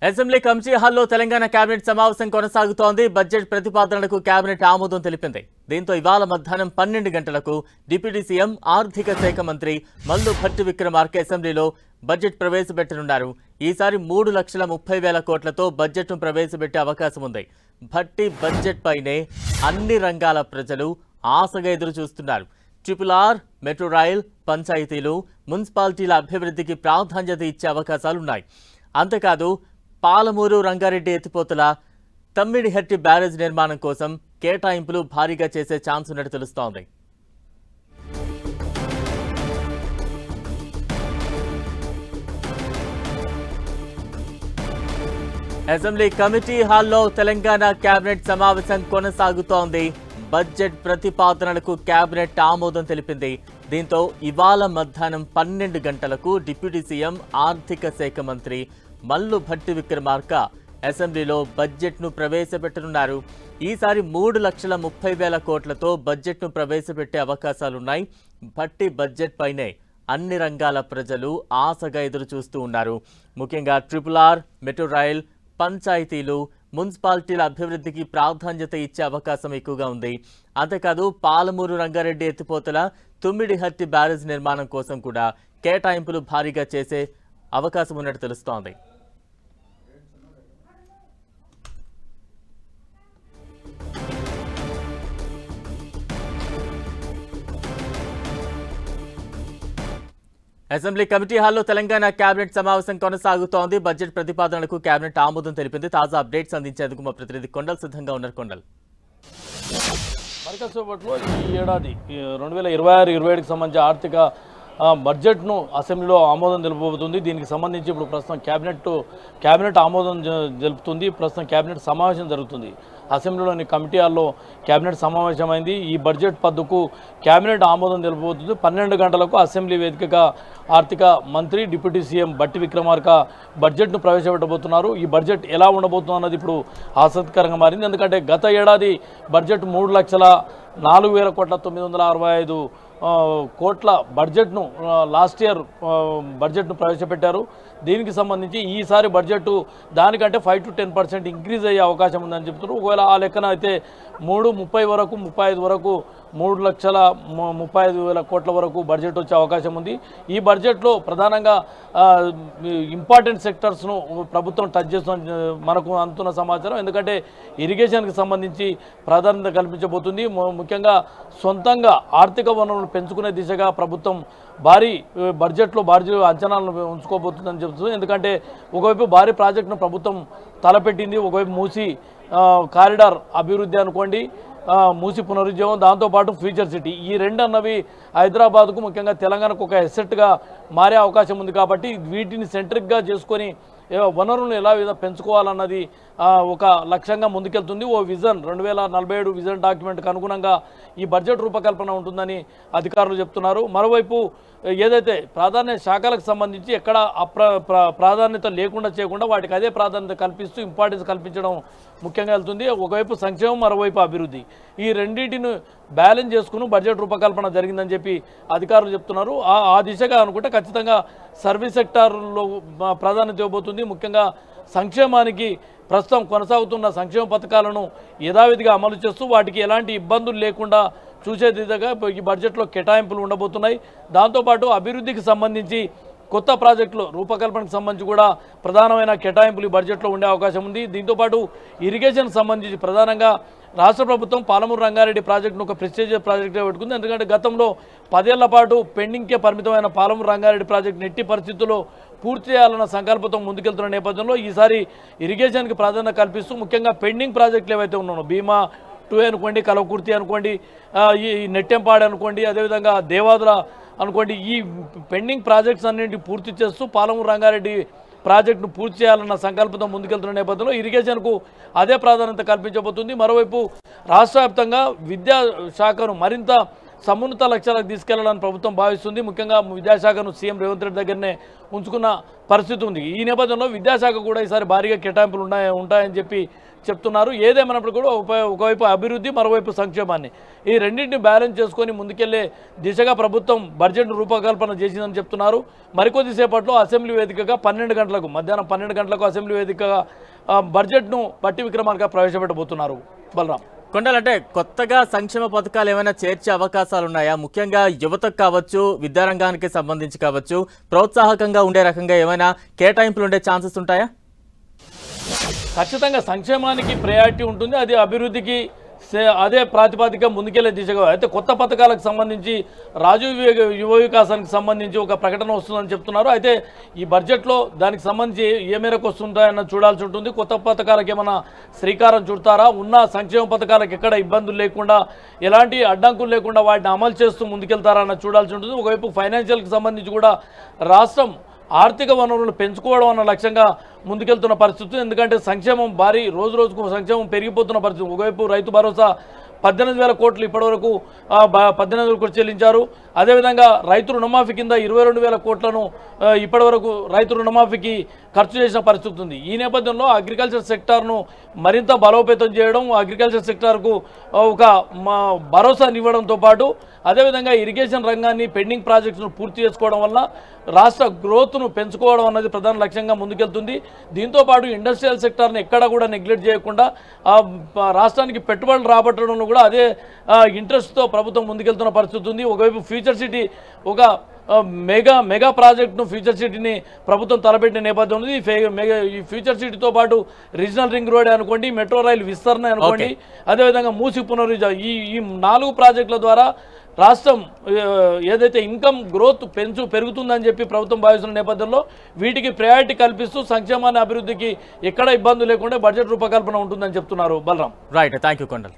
Assembly committee హాల్లో Telangana cabinet సమావేశం కొనసాగుతోంది. బడ్జెట్ ప్రతిపాదనలకు కేబినెట్ ఆమోదం తెలిపింది. దీంతో ఇవాళ మధ్యాహ్నం 12 గంటలకు డిప్యూటీ సీఎం ఆర్థిక శాఖ మంత్రి మల్లు భట్టి విక్రమార్క అసెంబ్లీలో బడ్జెట్ ప్రవేశపెట్టనున్నారు. ఈసారి 3,30,000 కోట్లతో బడ్జెట్ను ప్రవేశపెట్టే అవకాశం ఉంది. భట్టి బడ్జెట్ పైనే అన్ని రంగాల ప్రజలు ఆశగా ఎదురు చూస్తున్నారు. RRR, మెట్రో రైల్, పంచాయతీలు, మున్సిపాలిటీల అభివృద్ధికి ప్రాధాన్యత ఇచ్చే అవకాశాలున్నాయి. అంతేకాదు పాలమూరు రంగారెడ్డి ఎత్తిపోతల తమ్మిడిహట్టి బ్యారేజ్ నిర్మాణం కోసం కేటాయింపులు భారీగా చేసే ఛాన్స్ ఉన్నట్టు తెలుస్తోంది. అసెంబ్లీ కమిటీ హాల్లో తెలంగాణ కేబినెట్ సమావేశం కొనసాగుతోంది. బడ్జెట్ ప్రతిపాదనలకు కేబినెట్ ఆమోదం తెలిపింది. దీంతో ఇవాళ మధ్యాహ్నం 12 గంటలకు డిప్యూటీ సీఎం ఆర్థిక శాఖ మంత్రి మల్లు భట్టి విక్రమార్క అసెంబ్లీలో బడ్జెట్ను ప్రవేశపెట్టనున్నారు. ఈసారి 3,30,000 కోట్లతో బడ్జెట్ను ప్రవేశపెట్టే అవకాశాలున్నాయి. భట్టి బడ్జెట్ పైనే అన్ని రంగాల ప్రజలు ఆశగా ఎదురు చూస్తూ ఉన్నారు. ముఖ్యంగా RRR, మెట్రో రైల్, పంచాయతీలు, మున్సిపాలిటీల అభివృద్ధికి ప్రాధాన్యత ఇచ్చే అవకాశం ఎక్కువగా ఉంది. అంతేకాదు పాలమూరు రంగారెడ్డి ఎత్తిపోతల తుమ్మిడిహట్టి బ్యారేజ్ నిర్మాణం కోసం కూడా కేటాయింపులు భారీగా చేసే అవకాశం ఉన్నట్టు తెలుస్తోంది. అసెంబ్లీ కమిటీ హాల్లో తెలంగాణ కేబినెట్ సమావేశం కొనసాగుతోంది. బడ్జెట్ ప్రతిపాదనలకు కేబినెట్ ఆమోదం తెలిపింది. తాజా అప్డేట్స్ అందించేందుకు మా ప్రతినిధి కొండల్ సిద్ధంగా ఉన్నారు. కొండల్, మరికాసేపట్లో ఈ ఏడాది 2026-27కి సంబంధించి ఆర్థిక బడ్జెట్ను అసెంబ్లీలో ఆమోదం తెలుపబోతుంది. దీనికి సంబంధించి ఇప్పుడు ప్రస్తుతం కేబినెట్ ఆమోదం తెలుపుతుంది. ప్రస్తుతం కేబినెట్ సమావేశం జరుగుతుంది. అసెంబ్లీలోని కమిటీ హాల్లో కేబినెట్ సమావేశమైంది. ఈ బడ్జెట్ పద్దుకు కేబినెట్ ఆమోదం తెలుపబోతుంది. 12 గంటలకు అసెంబ్లీ వేదికగా ఆర్థిక మంత్రి డిప్యూటీ సీఎం భట్టి విక్రమార్క బడ్జెట్ను ప్రవేశపెట్టబోతున్నారు. ఈ బడ్జెట్ ఎలా ఉండబోతుంది అన్నది ఇప్పుడు ఆసక్తికరంగా మారింది. ఎందుకంటే గత ఏడాది బడ్జెట్ 3,04,000 కోట్ల 965 కోట్ల బడ్జెట్ను లాస్ట్ ఇయర్ బడ్జెట్ను ప్రవేశపెట్టారు. దీనికి సంబంధించి ఈసారి బడ్జెట్ దానికంటే 5 to 10% ఇంక్రీజ్ అయ్యే అవకాశం ఉందని చెప్తున్నారు. ఒకవేళ ఆ లెక్కన అయితే 3,30 వరకు 35 వరకు 3,35,000 కోట్ల వరకు బడ్జెట్ వచ్చే అవకాశం ఉంది. ఈ బడ్జెట్లో ప్రధానంగా ఇంపార్టెంట్ సెక్టర్స్ను ప్రభుత్వం టచ్ చేస్తున్న మనకు అందుతున్న సమాచారం. ఎందుకంటే ఇరిగేషన్కి సంబంధించి ప్రాధాన్యత కల్పించబోతుంది. ముఖ్యంగా సొంతంగా ఆర్థిక వనరులను పెంచుకునే దిశగా ప్రభుత్వం భారీ బడ్జెట్లో భారీ అంచనాలను ఉంచుకోబోతుందని చెబుతుంది. ఎందుకంటే ఒకవైపు భారీ ప్రాజెక్టును ప్రభుత్వం తలపెట్టింది. ఒకవైపు మూసి కారిడార్ అభివృద్ధి అనుకోండి, మూసి పునరుద్యోగం, దాంతోపాటు ఫ్యూచర్ సిటీ, ఈ రెండు అన్నవి హైదరాబాద్కు ముఖ్యంగా తెలంగాణకు ఒక ఎసెట్గా మారే అవకాశం ఉంది. కాబట్టి వీటిని సెంట్రిక్గా చేసుకొని వనరులను ఎలా పెంచుకోవాలన్నది ఒక లక్ష్యంగా ముందుకెళ్తుంది. ఓ విజన్ 2047 విజన్ డాక్యుమెంట్కి అనుగుణంగా ఈ బడ్జెట్ రూపకల్పన ఉంటుందని అధికారులు చెప్తున్నారు. మరోవైపు ఏదైతే ప్రాధాన్య శాఖలకు సంబంధించి ఎక్కడ ప్రాధాన్యత లేకుండా చేయకుండా వాటికి అదే ప్రాధాన్యత కల్పిస్తూ ఇంపార్టెన్స్ కల్పించడం ముఖ్యంగా వెళ్తుంది. ఒకవైపు సంక్షేమం, మరోవైపు అభివృద్ధి, ఈ రెండింటిని బ్యాలెన్స్ చేసుకుని బడ్జెట్ రూపకల్పన జరిగిందని చెప్పి అధికారులు చెప్తున్నారు. ఆ దిశగా అనుకుంటే ఖచ్చితంగా సర్వీస్ సెక్టార్లో ప్రాధాన్యత ఇవ్వబోతుంది. ముఖ్యంగా సంక్షేమానికి ప్రస్తుతం కొనసాగుతున్న సంక్షేమ పథకాలను యథావిధిగా అమలు చేస్తూ వాటికి ఎలాంటి ఇబ్బందులు లేకుండా చూసే దిశగా ఈ బడ్జెట్లో కేటాయింపులు ఉండబోతున్నాయి. దాంతోపాటు అభివృద్ధికి సంబంధించి కొత్త ప్రాజెక్టులు రూపకల్పనకు సంబంధించి కూడా ప్రధానమైన కేటాయింపులు ఈ బడ్జెట్లో ఉండే అవకాశం ఉంది. దీంతోపాటు ఇరిగేషన్కి సంబంధించి ప్రధానంగా రాష్ట్ర ప్రభుత్వం పాలమూరు రంగారెడ్డి ప్రాజెక్టును ఒక ప్రెస్టీజియస్ ప్రాజెక్టుగా పెట్టుకుంది. ఎందుకంటే గతంలో 10 ఏళ్ల పాటు పెండింగ్కే పరిమితమైన పాలమూరు రంగారెడ్డి ప్రాజెక్టు నెట్టి పరిస్థితుల్లో పూర్తి చేయాలన్న సంకల్పంతో ముందుకెళ్తున్న నేపథ్యంలో ఈసారి ఇరిగేషన్కి ప్రాధాన్యత కల్పిస్తూ ముఖ్యంగా పెండింగ్ ప్రాజెక్టులు ఏవైతే ఉన్నాయో, భీమా 2 అనుకోండి, కలవకుర్తి అనుకోండి, ఈ నెట్టెంపాడు అనుకోండి, అదేవిధంగా దేవాదుల అనుకోండి, ఈ పెండింగ్ ప్రాజెక్ట్స్ అన్నింటినీ పూర్తి చేస్తూ పాలమూరు రంగారెడ్డి ప్రాజెక్టును పూర్తి చేయాలన్న సంకల్పంతో ముందుకెళ్తున్న నేపథ్యంలో ఇరిగేషన్కు అదే ప్రాధాన్యత కల్పించబోతుంది. మరోవైపు రాష్ట్ర వ్యాప్తంగా విద్యా శాఖను మరింత సమున్నత లక్ష్యాలకు తీసుకెళ్లాలని ప్రభుత్వం భావిస్తుంది. ముఖ్యంగా విద్యాశాఖను సీఎం రేవంత్ రెడ్డి దగ్గరనే ఉంచుకున్న పరిస్థితి ఉంది. ఈ నేపథ్యంలో విద్యాశాఖ కూడా ఈసారి భారీగా కేటాయింపులు ఉంటాయని చెప్పి చెప్తున్నారు. ఏదేమైనప్పుడు కూడా ఒకవైపు అభివృద్ధి, మరోవైపు సంక్షేమాన్ని ఈ రెండింటిని బ్యాలెన్స్ చేసుకొని ముందుకెళ్లే దిశగా ప్రభుత్వం బడ్జెట్ రూపకల్పన చేసిందని చెప్తున్నారు. మరికొద్దిసేపట్లో అసెంబ్లీ వేదికగా 12 గంటలకు మధ్యాహ్నం 12 గంటలకు అసెంబ్లీ వేదికగా బడ్జెట్ను బట్టి విక్రమార్క ప్రవేశపెట్టబోతున్నారు. బలరాం, కొండలంటే కొత్తగా సంక్షేమ పథకాలు ఏమైనా చేర్చే అవకాశాలు ఉన్నాయా? ముఖ్యంగా యువతకు కావచ్చు, విద్యారంగానికి సంబంధించి కావచ్చు, ప్రోత్సాహకంగా ఉండే రకంగా ఏమైనా కేటాయింపులు ఉండే ఛాన్సెస్ ఉంటాయా? ఖచ్చితంగా సంక్షేమానికి ప్రయారిటీ ఉంటుంది. అది అభివృద్ధికి అదే ప్రాతిపదిక ముందుకెళ్లే దిశగా. అయితే కొత్త పథకాలకు సంబంధించి రాజీవ్ యువ వికాసానికి సంబంధించి ఒక ప్రకటన వస్తుందని చెప్తున్నారు. అయితే ఈ బడ్జెట్లో దానికి సంబంధించి ఏ మేరకు వస్తుంటాయన్న చూడాల్సి ఉంటుంది. కొత్త పథకాలకు ఏమైనా శ్రీకారం చుడతారా, ఉన్న సంక్షేమ పథకాలకు ఎక్కడ ఇబ్బందులు లేకుండా, ఎలాంటి అడ్డంకులు లేకుండా వాటిని అమలు చేస్తూ ముందుకెళ్తారా అన్న చూడాల్సి ఉంటుంది. ఒకవైపు ఫైనాన్షియల్కి సంబంధించి కూడా రాష్ట్రం ఆర్థిక వనరులను పెంచుకోవడం అన్న లక్ష్యంగా ముందుకెళ్తున్న పరిస్థితి. ఎందుకంటే సంక్షేమం రోజు రోజుకు సంక్షేమం పెరిగిపోతున్న పరిస్థితి. ఒకవైపు రైతు భరోసా 18,000 కోట్లు ఇప్పటివరకు 18,000 కోట్లు చెల్లించారు. అదేవిధంగా రైతు రుణమాఫీ కింద 22,000 కోట్లను ఇప్పటివరకు రైతు రుణమాఫీకి ఖర్చు చేసిన పరిస్థితి ఉంది. ఈ నేపథ్యంలో అగ్రికల్చర్ సెక్టార్ను మరింత బలోపేతం చేయడం, అగ్రికల్చర్ సెక్టార్కు ఒక భరోసానివ్వడంతో పాటు అదేవిధంగా ఇరిగేషన్ రంగాన్ని, పెండింగ్ ప్రాజెక్ట్స్ను పూర్తి చేసుకోవడం వల్ల రాష్ట్ర గ్రోత్ను పెంచుకోవడం అన్నది ప్రధాన లక్ష్యంగా ముందుకెళ్తుంది. దీంతోపాటు ఇండస్ట్రియల్ సెక్టార్ని ఎక్కడ కూడా నెగ్లెక్ట్ చేయకుండా రాష్ట్రానికి పెట్టుబడులు రాబట్టడంలో కూడా అదే ఇంట్రెస్ట్తో ప్రభుత్వం ముందుకెళ్తున్న పరిస్థితి ఉంది. ఒకవైపు ఫ్యూచర్ సిటీ ఒక మెగా ప్రాజెక్టును ఫ్యూచర్ సిటీని ప్రభుత్వం తలపెట్టిన నేపథ్యం ఉంది. ఈ ఫ్యూచర్ సిటీతో పాటు రీజనల్ రింగ్ రోడ్ అనుకోండి, మెట్రో రైలు విస్తరణ అనుకోండి, అదేవిధంగా మూసి పునరుద్ధరణ, ఈ 4 ప్రాజెక్టుల ద్వారా రాష్ట్రం ఏదైతే ఇన్కమ్ గ్రోత్ పెరుగుతుందని చెప్పి ప్రభుత్వం భావిస్తున్న నేపథ్యంలో వీటికి ప్రయారిటీ కల్పిస్తూ సంక్షేమాన్ని, అభివృద్ధికి ఎక్కడ ఇబ్బంది లేకుండా బడ్జెట్ రూపకల్పన ఉంటుందని చెప్తున్నారు. Balaram, right, thank you Kondal.